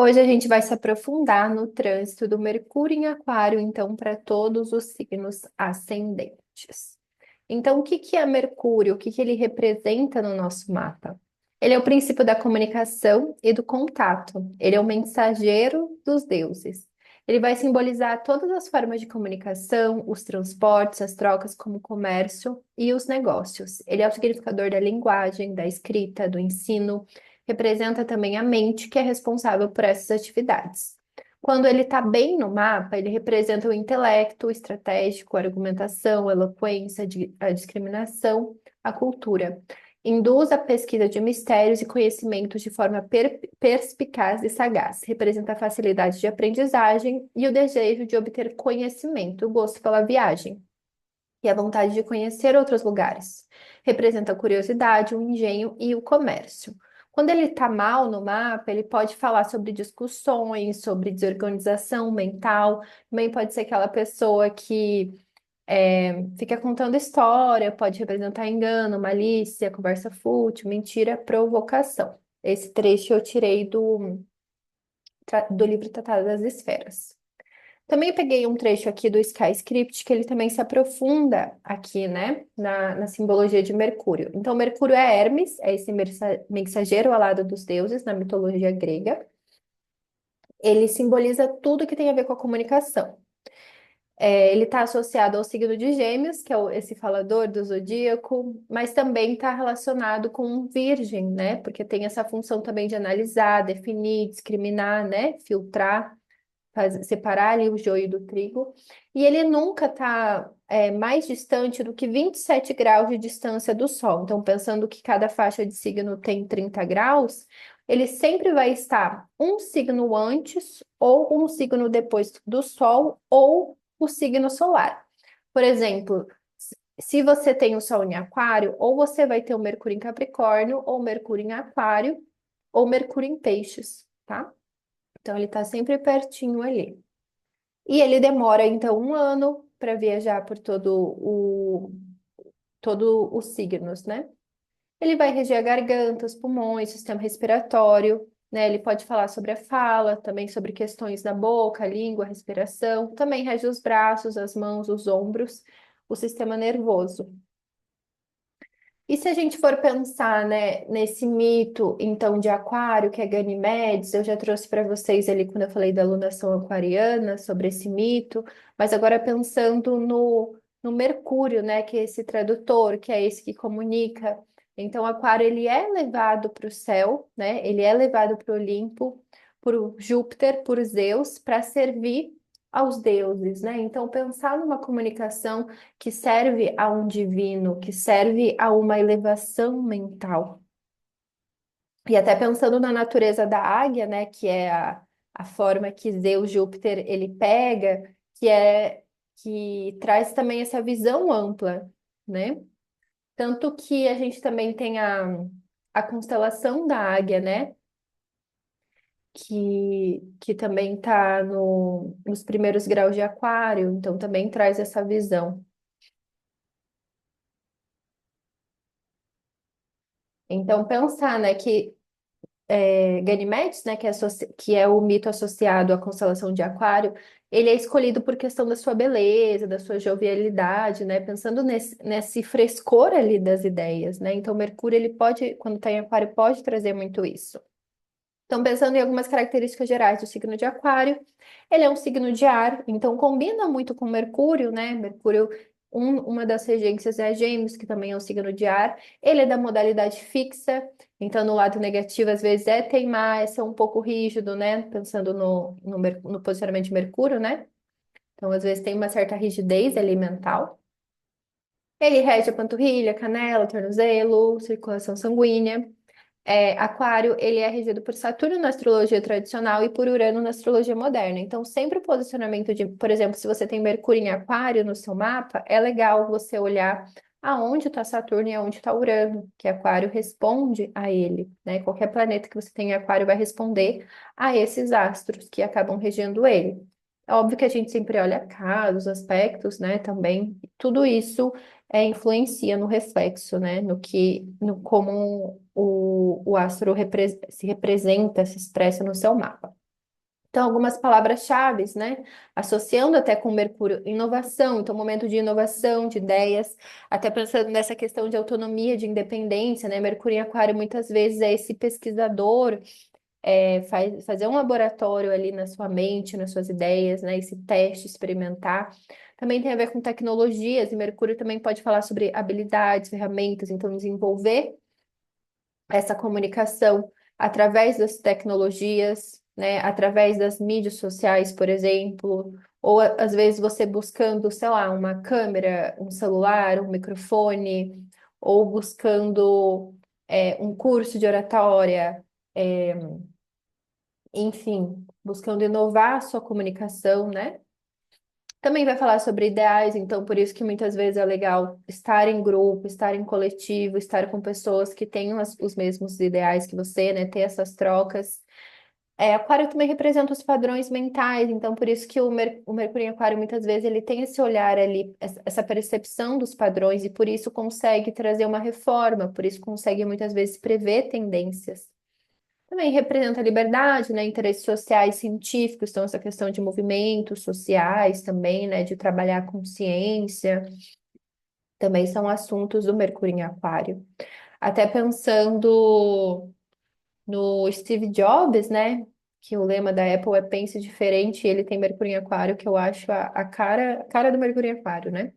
Hoje a gente vai se aprofundar no trânsito do Mercúrio em Aquário, então, para todos os signos ascendentes. Então, o que que é Mercúrio? O que que ele representa no nosso mapa? Ele é o princípio da comunicação e do contato. Ele é o mensageiro dos deuses. Ele vai simbolizar todas as formas de comunicação, os transportes, as trocas, como o comércio e os negócios. Ele é o significador da linguagem, da escrita, do ensino, representa também a mente, que é responsável por essas atividades. Quando ele está bem no mapa, ele representa o intelecto, o estratégico, a argumentação, a eloquência, a discriminação, a cultura. Induz a pesquisa de mistérios e conhecimentos de forma perspicaz e sagaz. Representa a facilidade de aprendizagem e o desejo de obter conhecimento, o gosto pela viagem e a vontade de conhecer outros lugares. Representa a curiosidade, o engenho e o comércio. Quando ele está mal no mapa, ele pode falar sobre discussões, sobre desorganização mental, também pode ser aquela pessoa que fica contando história, pode representar engano, malícia, conversa fútil, mentira, provocação. Esse trecho eu tirei do livro Tratado das Esferas. Também peguei um trecho aqui do Sky Script, que ele também se aprofunda aqui, né, na simbologia de Mercúrio. Então, Mercúrio é Hermes, é esse mensageiro alado dos deuses na mitologia grega. Ele simboliza tudo que tem a ver com a comunicação. Ele está associado ao signo de Gêmeos, que é esse falador do zodíaco, mas também está relacionado com Virgem, né? Porque tem essa função também de analisar, definir, discriminar, né? Filtrar, separar ali o joio do trigo. E ele nunca está mais distante do que 27 graus de distância do Sol. Então, pensando que cada faixa de signo tem 30 graus, ele sempre vai estar um signo antes ou um signo depois do Sol ou o signo solar. Por exemplo, se você tem o Sol em Aquário, ou você vai ter o Mercúrio em Capricórnio, ou Mercúrio em Aquário, ou Mercúrio em Peixes, tá? Então ele está sempre pertinho ali. E ele demora então um ano para viajar por todo os signos, né? Ele vai reger a garganta, os pulmões, o sistema respiratório, né? Ele pode falar sobre a fala, também sobre questões da boca, língua, respiração, também rege os braços, as mãos, os ombros, o sistema nervoso. E se a gente for pensar, né, nesse mito, então, de Aquário, que é Ganimedes, eu já trouxe para vocês ali quando eu falei da alunação aquariana, sobre esse mito, mas agora pensando no Mercúrio, né, que é esse tradutor, que é esse que comunica. Então, Aquário, ele é levado para o céu, né, ele é levado para o Olimpo, por Júpiter, por Zeus, para servir aos deuses, né? Então, pensar numa comunicação que serve a um divino, que serve a uma elevação mental. E até pensando na natureza da águia, né, que é a forma que Zeus, Júpiter, ele pega, que traz também essa visão ampla, né? Tanto que a gente também tem a constelação da águia, né? Que também está nos primeiros graus de aquário, então também traz essa visão. Então, pensar, né, que Ganimedes, né, que é o mito associado à constelação de Aquário, ele é escolhido por questão da sua beleza, da sua jovialidade, né, pensando nesse frescor ali das ideias, né. Então, Mercúrio, ele pode, quando está em Aquário, pode trazer muito isso. Então, pensando em algumas características gerais do signo de Aquário, ele é um signo de ar, então combina muito com Mercúrio, né? Mercúrio, uma das regências é Gêmeos, que também é um signo de ar. Ele é da modalidade fixa, então no lado negativo, às vezes, é teimar, é ser um pouco rígido, né? Pensando no posicionamento de Mercúrio, né? Então, às vezes, tem uma certa rigidez ali mental. Ele rege a panturrilha, canela, tornozelo, circulação sanguínea. Aquário, ele é regido por Saturno na astrologia tradicional e por Urano na astrologia moderna. Então, sempre o posicionamento de, por exemplo, se você tem Mercúrio em Aquário no seu mapa, é legal você olhar aonde está Saturno e aonde está Urano, que Aquário responde a ele, né? Qualquer planeta que você tem em Aquário vai responder a esses astros que acabam regendo ele. É óbvio que a gente sempre olha a casa, os aspectos, né? Também, tudo isso influencia no reflexo, né? No como o astro se representa, se expressa no seu mapa. Então, algumas palavras-chave, né? Associando até com Mercúrio, inovação, então, momento de inovação, de ideias, até pensando nessa questão de autonomia, de independência, né? Mercúrio em Aquário muitas vezes é esse pesquisador, fazer um laboratório ali na sua mente, nas suas ideias, né? Esse teste, experimentar. Também tem a ver com tecnologias, e Mercúrio também pode falar sobre habilidades, ferramentas, então, desenvolver essa comunicação através das tecnologias, né, através das mídias sociais, por exemplo, ou às vezes você buscando, sei lá, uma câmera, um celular, um microfone, ou buscando um curso de oratória, é, enfim, buscando inovar a sua comunicação, né? Também vai falar sobre ideais, então por isso que muitas vezes é legal estar em grupo, estar em coletivo, estar com pessoas que tenham os mesmos ideais que você, né? Ter essas trocas. Aquário também representa os padrões mentais, então por isso que o Mercúrio em Aquário muitas vezes ele tem esse olhar ali, essa percepção dos padrões e por isso consegue trazer uma reforma, por isso consegue muitas vezes prever tendências. Também representa a liberdade, né? Interesses sociais, científicos, então essa questão de movimentos sociais também, né? De trabalhar a consciência, também são assuntos do Mercúrio em Aquário. Até pensando no Steve Jobs, né? Que o lema da Apple é pense diferente, e ele tem Mercúrio em Aquário, que eu acho a cara do Mercúrio em Aquário, né?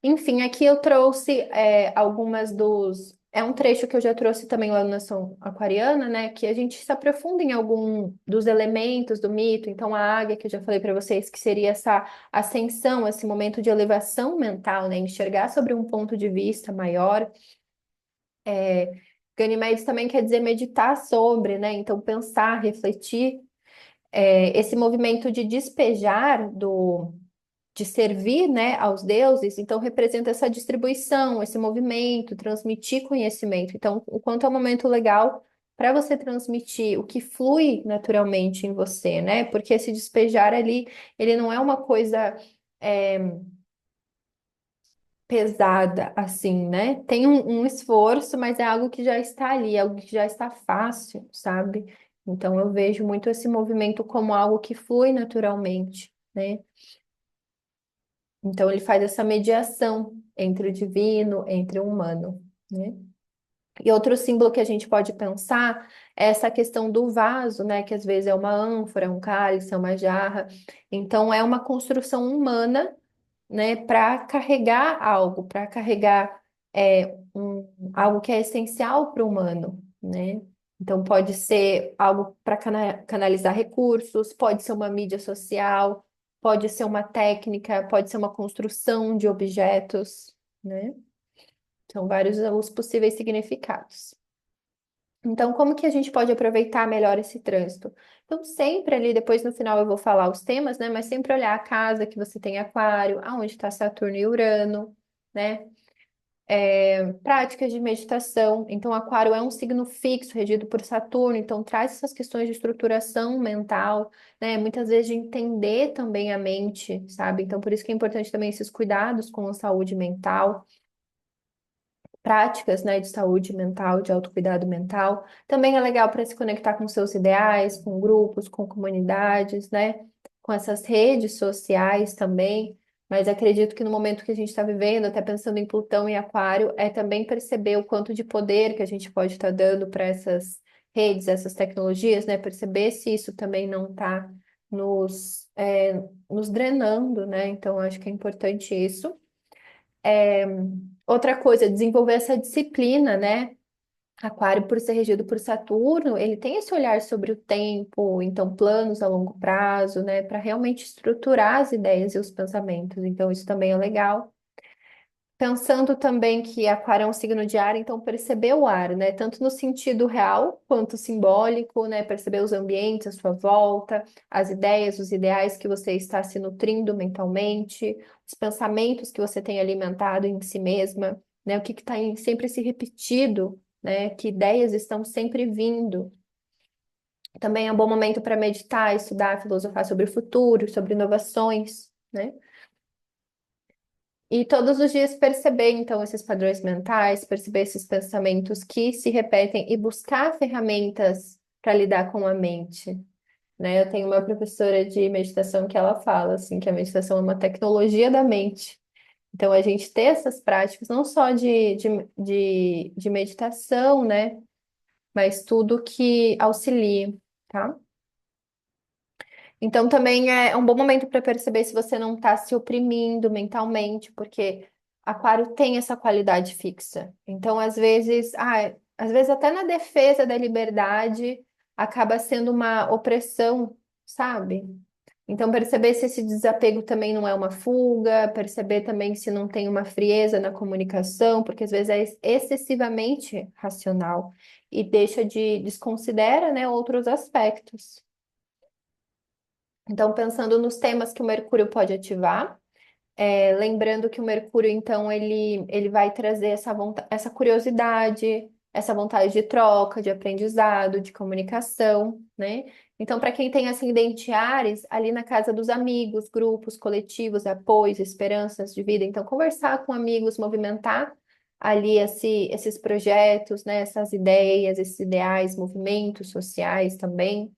Enfim, aqui eu trouxe algumas dos. É um trecho que eu já trouxe também lá na Nação Aquariana, né? Que a gente se aprofunda em algum dos elementos do mito. Então, a águia, que eu já falei para vocês, que seria essa ascensão, esse momento de elevação mental, né? Enxergar sobre um ponto de vista maior. Ganymedes também quer dizer meditar sobre, né? Então, pensar, refletir. Esse movimento de despejar de servir, né, aos deuses, então representa essa distribuição, esse movimento, transmitir conhecimento. Então, o quanto é um momento legal para você transmitir o que flui naturalmente em você, né? Porque esse despejar ali, ele não é uma coisa é, pesada assim, né? Tem um esforço, mas é algo que já está ali, algo que já está fácil, sabe? Então, eu vejo muito esse movimento como algo que flui naturalmente, né? Então, ele faz essa mediação entre o divino, entre o humano, né? E outro símbolo que a gente pode pensar é essa questão do vaso, né? Que às vezes é uma ânfora, um cálice, é uma jarra. Então, é uma construção humana, né? Para carregar algo, para carregar algo que é essencial para o humano, né? Então, pode ser algo para canalizar recursos, pode ser uma mídia social, pode ser uma técnica, pode ser uma construção de objetos, né? São vários os possíveis significados. Então, como que a gente pode aproveitar melhor esse trânsito? Então, sempre ali, depois no final eu vou falar os temas, né? Mas sempre olhar a casa que você tem aquário, aonde está Saturno e Urano, né? Práticas de meditação. Então, Aquário é um signo fixo, regido por Saturno, então traz essas questões de estruturação mental, né? Muitas vezes de entender também a mente, sabe? Então, por isso que é importante também esses cuidados com a saúde mental, práticas, né, de saúde mental, de autocuidado mental. Também é legal para se conectar com seus ideais, com grupos, com comunidades, né? Com essas redes sociais também. Mas acredito que no momento que a gente está vivendo, até pensando em Plutão e Aquário, é também perceber o quanto de poder que a gente pode estar dando para essas redes, essas tecnologias, né? Perceber se isso também não está nos drenando, né? Então, acho que é importante isso. É, Outra coisa, desenvolver essa disciplina, né? Aquário, por ser regido por Saturno, ele tem esse olhar sobre o tempo, então planos a longo prazo, né? Para realmente estruturar as ideias e os pensamentos. Então, isso também é legal. Pensando também que Aquário é um signo de ar, então perceber o ar, né? Tanto no sentido real quanto simbólico, né? Perceber os ambientes à sua volta, as ideias, os ideais que você está se nutrindo mentalmente, os pensamentos que você tem alimentado em si mesma, né? O que está sempre se repetido, né? Que ideias estão sempre vindo. Também é um bom momento para meditar, estudar, filosofar sobre o futuro, sobre inovações, né? E todos os dias perceber, então, esses padrões mentais, perceber esses pensamentos que se repetem e buscar ferramentas para lidar com a mente, né? Eu tenho uma professora de meditação que ela fala, assim, que a meditação é uma tecnologia da mente. Então, a gente ter essas práticas, não só de meditação, né? Mas tudo que auxilie, tá? Então, também é um bom momento para perceber se você não está se oprimindo mentalmente, porque Aquário tem essa qualidade fixa. Então, às vezes até na defesa da liberdade acaba sendo uma opressão, sabe? Então, perceber se esse desapego também não é uma fuga, perceber também se não tem uma frieza na comunicação, porque às vezes é excessivamente racional e deixa de desconsidera, né, outros aspectos. Então, pensando nos temas que o Mercúrio pode ativar, lembrando que o Mercúrio, então, ele vai trazer essa curiosidade, essa vontade de troca, de aprendizado, de comunicação, né? Então, para quem tem ascendente em Áries, ali na casa dos amigos, grupos, coletivos, apoios, esperanças de vida, então, conversar com amigos, movimentar ali esses projetos, né? Essas ideias, esses ideais, movimentos sociais também.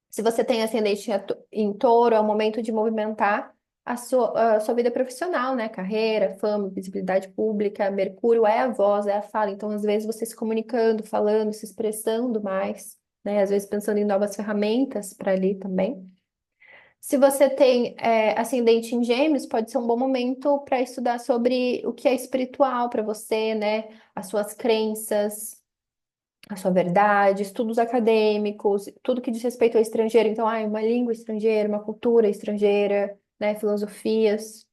Se você tem ascendente em touro, é o momento de movimentar a sua vida profissional, né? Carreira, fama, visibilidade pública. Mercúrio é a voz, é a fala. Então, às vezes, você se comunicando, falando, se expressando mais, né? Às vezes, pensando em novas ferramentas para ali também. Se você tem ascendente em Gêmeos, pode ser um bom momento para estudar sobre o que é espiritual para você, né? As suas crenças, a sua verdade, estudos acadêmicos, tudo que diz respeito ao estrangeiro. Então, uma língua estrangeira, uma cultura estrangeira, né, filosofias.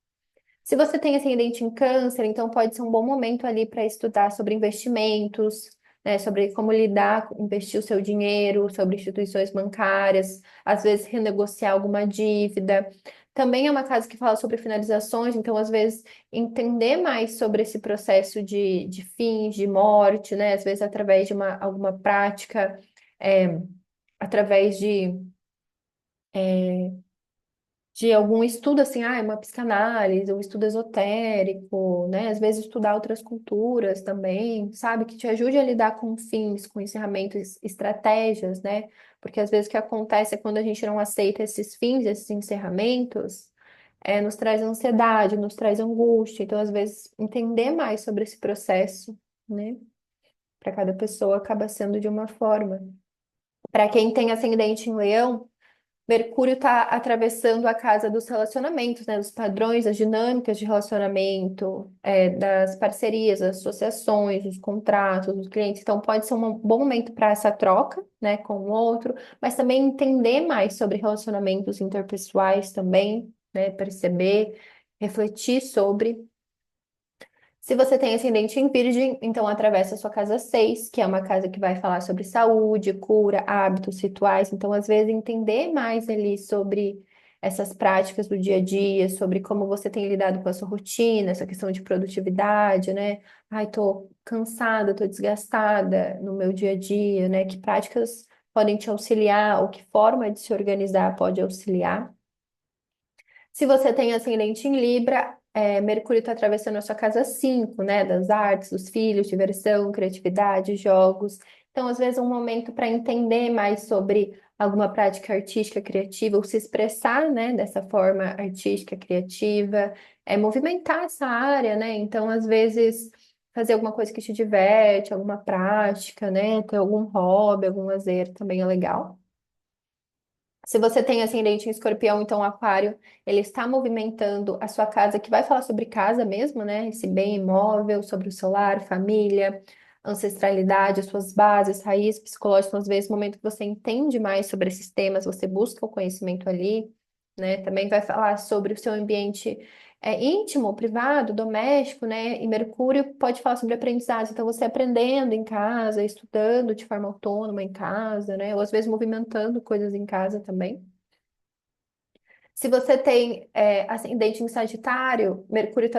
Se você tem ascendente em câncer, então pode ser um bom momento ali para estudar sobre investimentos, né, sobre como lidar, investir o seu dinheiro, sobre instituições bancárias, às vezes renegociar alguma dívida. Também é uma casa que fala sobre finalizações, então às vezes entender mais sobre esse processo de fins, de morte, né, às vezes através de alguma prática, é, através de algum estudo assim, uma psicanálise, um estudo esotérico, né? Às vezes estudar outras culturas também, sabe? Que te ajude a lidar com fins, com encerramentos, estratégias, né? Porque às vezes o que acontece é quando a gente não aceita esses fins, esses encerramentos, nos traz ansiedade, nos traz angústia. Então, às vezes, entender mais sobre esse processo, né? Para cada pessoa acaba sendo de uma forma. Para quem tem ascendente em Leão, Mercúrio está atravessando a casa dos relacionamentos, né? Dos padrões, das dinâmicas de relacionamento, das parcerias, das associações, dos contratos, dos clientes. Então, pode ser um bom momento para essa troca, né, com o outro, mas também entender mais sobre relacionamentos interpessoais também, né? Perceber, refletir sobre. Se você tem ascendente em Virgem, então atravessa a sua casa 6, que é uma casa que vai falar sobre saúde, cura, hábitos, rituais. Então, às vezes, entender mais ali sobre essas práticas do dia a dia, sobre como você tem lidado com a sua rotina, essa questão de produtividade, né? Ai, tô cansada, tô desgastada no meu dia a dia, né? Que práticas podem te auxiliar, ou que forma de se organizar pode auxiliar. Se você tem ascendente em Libra, Mercúrio está atravessando a sua casa 5, né? Das artes, dos filhos, diversão, criatividade, jogos. Então, às vezes, é um momento para entender mais sobre alguma prática artística criativa, ou se expressar, né, dessa forma artística criativa, movimentar essa área, né? Então, às vezes, fazer alguma coisa que te diverte, alguma prática, né? Ter algum hobby, algum lazer também é legal. Se você tem ascendente em escorpião, então o aquário, ele está movimentando a sua casa, que vai falar sobre casa mesmo, né? Esse bem imóvel, sobre o solar, família, ancestralidade, as suas bases, raízes psicológicas. Às vezes, no momento que você entende mais sobre esses temas, você busca o conhecimento ali, né? Também vai falar sobre o seu ambiente íntimo, privado, doméstico, né? E Mercúrio pode falar sobre aprendizado. Então, você aprendendo em casa, estudando de forma autônoma em casa, né? Ou às vezes movimentando coisas em casa também. Se você tem ascendente em Sagitário, Mercúrio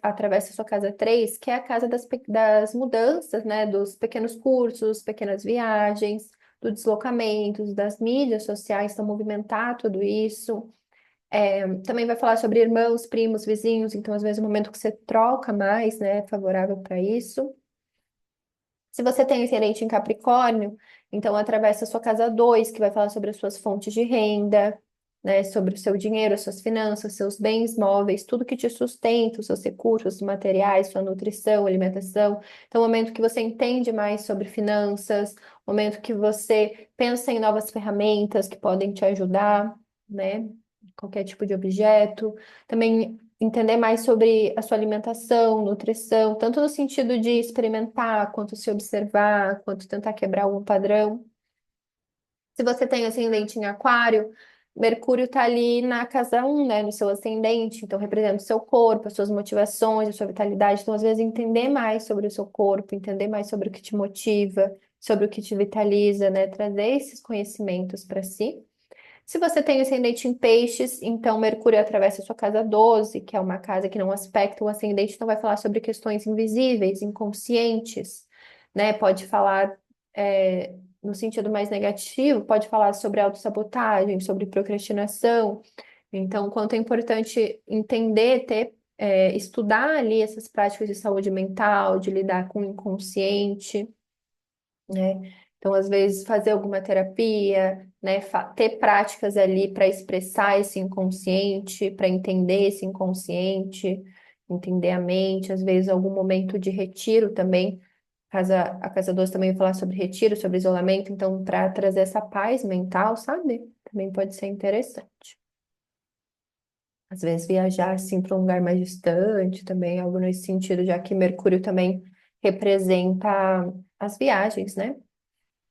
atravessa a sua casa 3, que é a casa das mudanças, né? Dos pequenos cursos, pequenas viagens, do deslocamento, das mídias sociais, então movimentar tudo isso. Também vai falar sobre irmãos, primos, vizinhos, então às vezes é o momento que você troca mais, né? É favorável para isso. Se você tem ascendente em Capricórnio, então atravessa a sua casa 2, que vai falar sobre as suas fontes de renda, né, sobre o seu dinheiro, as suas finanças, seus bens móveis, tudo que te sustenta, os seus recursos materiais, sua nutrição, alimentação. Então, o momento que você entende mais sobre finanças, o momento que você pensa em novas ferramentas que podem te ajudar, né? Qualquer tipo de objeto. Também entender mais sobre a sua alimentação, nutrição, tanto no sentido de experimentar, quanto se observar, quanto tentar quebrar algum padrão. Se você tem ascendente em Aquário, Mercúrio está ali na casa 1, né, no seu ascendente, então representa o seu corpo, as suas motivações, a sua vitalidade. Então, às vezes, entender mais sobre o seu corpo, entender mais sobre o que te motiva, sobre o que te vitaliza, né, trazer esses conhecimentos para si. Se você tem ascendente em peixes, então Mercúrio atravessa a sua casa 12, que é uma casa que não aspecta o ascendente, então vai falar sobre questões invisíveis, inconscientes, né? Pode falar, no sentido mais negativo, pode falar sobre autossabotagem, sobre procrastinação. Então, quanto é importante entender, estudar ali essas práticas de saúde mental, de lidar com o inconsciente, né? Então, às vezes, fazer alguma terapia, né? Ter práticas ali para expressar esse inconsciente, para entender esse inconsciente, entender a mente, às vezes, algum momento de retiro também. A Casa 12 também vai falar sobre retiro, sobre isolamento, então, para trazer essa paz mental, sabe? Também pode ser interessante. Às vezes, viajar assim para um lugar mais distante também, algo nesse sentido, já que Mercúrio também representa as viagens, né?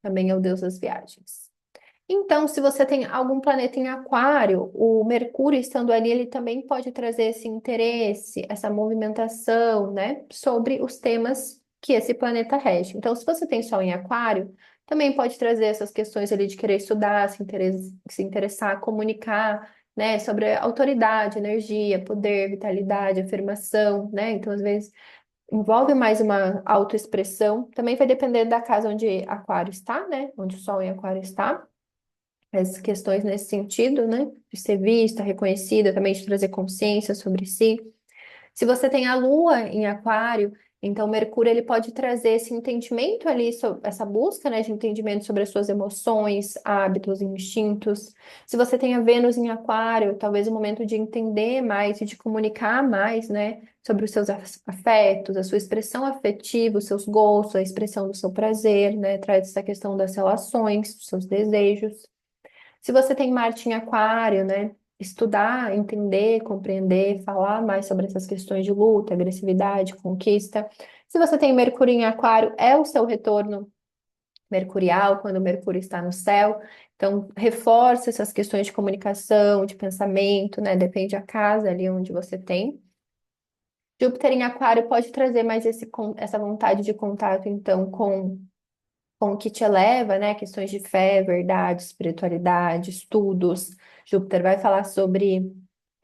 Também é o deus das viagens. Então, se você tem algum planeta em Aquário, o Mercúrio estando ali, ele também pode trazer esse interesse, essa movimentação, né, sobre os temas que esse planeta rege. Então, se você tem Sol em Aquário, também pode trazer essas questões ali de querer estudar, se interessar, comunicar, né, sobre autoridade, energia, poder, vitalidade, afirmação, né? Então, às vezes envolve mais uma autoexpressão. Também vai depender da casa onde Aquário está, né? Onde o Sol em Aquário está. As questões nesse sentido, né? De ser vista, reconhecida, também de trazer consciência sobre si. Se você tem a Lua em Aquário, então Mercúrio ele pode trazer esse entendimento ali, essa busca, né, de entendimento sobre as suas emoções, hábitos, instintos. Se você tem a Vênus em Aquário, talvez o momento de entender mais e de comunicar mais, né, sobre os seus afetos, a sua expressão afetiva, os seus gostos, a expressão do seu prazer, né, traz essa questão das relações, dos seus desejos. Se você tem Marte em Aquário, né? Estudar, entender, compreender, falar mais sobre essas questões de luta, agressividade, conquista. Se você tem Mercúrio em Aquário, é o seu retorno mercurial, quando o Mercúrio está no céu. Então, reforça essas questões de comunicação, de pensamento, né? Depende da casa ali onde você tem. Júpiter em Aquário pode trazer mais essa vontade de contato, então, com o que te eleva, né? Questões de fé, verdade, espiritualidade, estudos. Júpiter vai falar sobre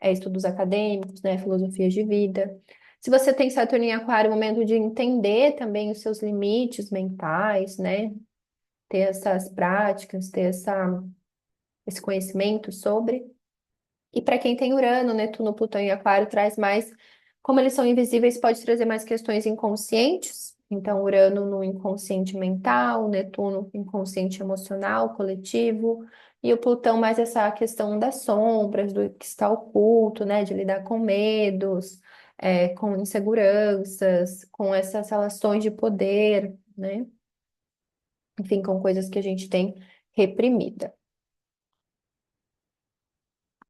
estudos acadêmicos, né? Filosofias de vida. Se você tem Saturno em Aquário, é o momento de entender também os seus limites mentais, né? Ter essas práticas, ter esse conhecimento sobre. E para quem tem Urano, Netuno, Plutão e Aquário, traz mais, como eles são invisíveis, pode trazer mais questões inconscientes. Então, Urano no inconsciente mental, Netuno inconsciente emocional, coletivo, e o Plutão mais essa questão das sombras, do que está oculto, né? De lidar com medos, com inseguranças, com essas relações de poder, né? Enfim, com coisas que a gente tem reprimida.